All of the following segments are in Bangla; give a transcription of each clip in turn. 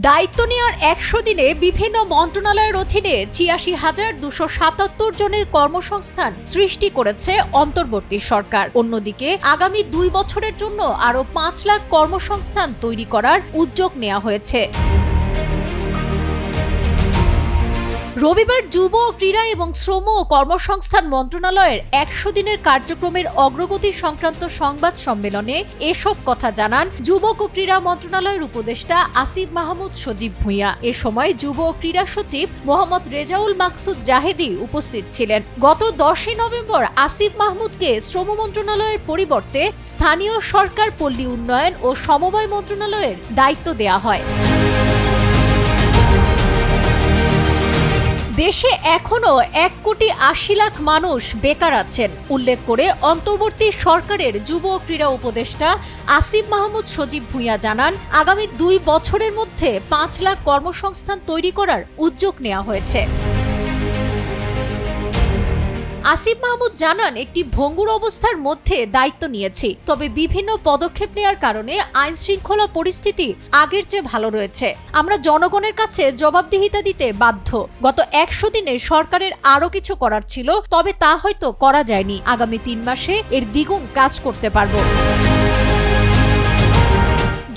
দায়িত্ব নেওয়ার ১০০ দিনে বিভিন্ন মন্ত্রণালয়ের অধীনে ৮৬,২৭৭ জনের কর্মসংস্থান সৃষ্টি করেছে অন্তর্বর্তী সরকার। অন্যদিকে আগামী ২ বছরের জন্য আরও ৫ লাখ কর্মসংস্থান তৈরি করার উদ্যোগ নেওয়া হয়েছে। রবিবার যুব, ক্রীড়া এবং শ্রম ও কর্মসংস্থান মন্ত্রণালয়ের ১০০ দিনের কার্যক্রমের অগ্রগতি সংক্রান্ত সংবাদ সম্মেলনে এসব কথা জানান যুব ও ক্রীড়া মন্ত্রণালয়ের উপদেষ্টা আসিফ মাহমুদ সজীব ভূঁইয়া। এ সময় যুব ও ক্রীড়া সচিব মোহাম্মদ রেজাউল মাকসুদ জাহেদি উপস্থিত ছিলেন। গত ১০ই নভেম্বর আসিফ মাহমুদকে শ্রম মন্ত্রণালয়ের পরিবর্তে স্থানীয় সরকার, পল্লী উন্নয়ন ও সমবায় মন্ত্রণালয়ের দায়িত্ব দেওয়া হয়। দেশে এখনো ১,৮০,০০,০০০ মানুষ বেকার আছেন উল্লেখ করে অন্তর্বর্তী সরকারের যুব ও ক্রীড়া উপদেষ্টা আসিফ মাহমুদ সজীব ভূঁইয়া জানান, আগামী ২ বছরের মধ্যে ৫ লাখ কর্মসংস্থান তৈরি করার উদ্যোগ নেওয়া হয়েছে। আসিফ মাহমুদ জানান, একটি ভঙ্গুর অবস্থার মধ্যে দায়িত্ব নিয়েছি, তবে বিভিন্ন পদক্ষেপ নেওয়ার কারণে আইন শৃঙ্খলা পরিস্থিতি আগের চেয়ে ভালো রয়েছে। আমরা জনগণের কাছে জবাবদিহিতা দিতে বাধ্য। গত ১০০ দিনে সরকারের আরও কিছু করার ছিল, তবে তা হয়তো করা যায়নি। আগামী ৩ মাসে এর দ্বিগুণ কাজ করতে পারব।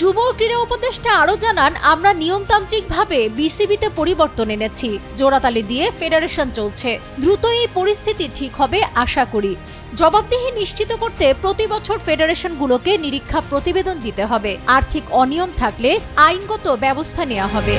যুব ও ক্রীড়া উপদেষ্টা আরও জানান, আমরা নিয়মতান্ত্রিকভাবে বিসিবিতে পরিবর্তন এনেছি। জোড়াতালি দিয়ে ফেডারেশন চলছে। দ্রুত এই পরিস্থিতি ঠিক হবে আশা করি। জবাবদিহি নিশ্চিত করতে প্রতি বছর ফেডারেশনগুলোকে নিরীক্ষা প্রতিবেদন দিতে হবে। আর্থিক অনিয়ম থাকলে আইনগত ব্যবস্থা নেওয়া হবে।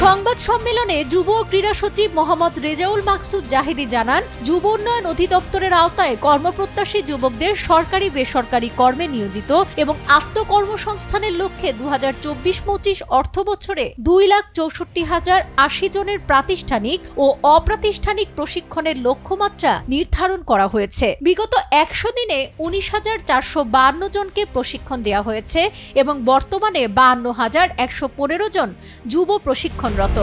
সংবাদ সম্মেলনে যুব ও ক্রীড়া সচিব মোহাম্মদ রেজাউল মাকসুদ জাহেদি জানান, যুব উন্নয়ন অধিদপ্তরের আওতায় কর্মপ্রত্যাশী যুবকদের সরকারি বেসরকারি কর্মে নিয়োজিত এবং আত্মকর্মসংস্থানের লক্ষ্যে ২০২৪-২৫ অর্থ বছরে ২,৬৪,০৮০ জনের প্রাতিষ্ঠানিক ও অপ্রাতিষ্ঠানিক প্রশিক্ষণের লক্ষ্যমাত্রা নির্ধারণ করা হয়েছে। বিগত ১০০ দিনে ১৯,৪৫২ জনকে প্রশিক্ষণ দেওয়া হয়েছে এবং বর্তমানে ৫২,১১৫ জন যুব প্রশিক্ষণরত।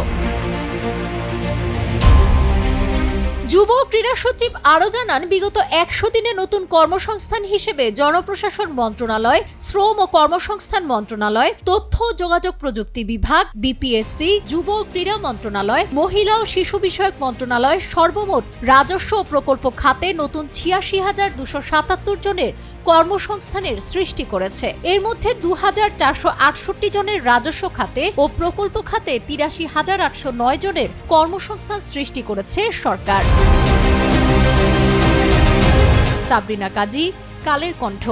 যুব ও ক্রীড়া সচিব আরও জানান, বিগত ১০০ দিনে নতুন কর্মসংস্থান হিসেবে জনপ্রশাসন মন্ত্রণালয়, শ্রম ও কর্মসংস্থান মন্ত্রণালয়, তথ্য ও যোগাযোগ প্রযুক্তি বিভাগ, বিপিএসসি, যুব ও ক্রীড়া মন্ত্রণালয়, মহিলা ও শিশু বিষয়ক মন্ত্রণালয় সর্বমোট রাজস্ব ও প্রকল্প খাতে নতুন ৮৬,২৭৭ জনের কর্মসংস্থানের সৃষ্টি করেছে। এর মধ্যে ২,৪৬৮ জনের রাজস্ব খাতে ও প্রকল্প খাতে ৮৩,৮০৯ জনের কর্মসংস্থান সৃষ্টি করেছে সরকার। সাবরিনা কাজী, কালের কণ্ঠ।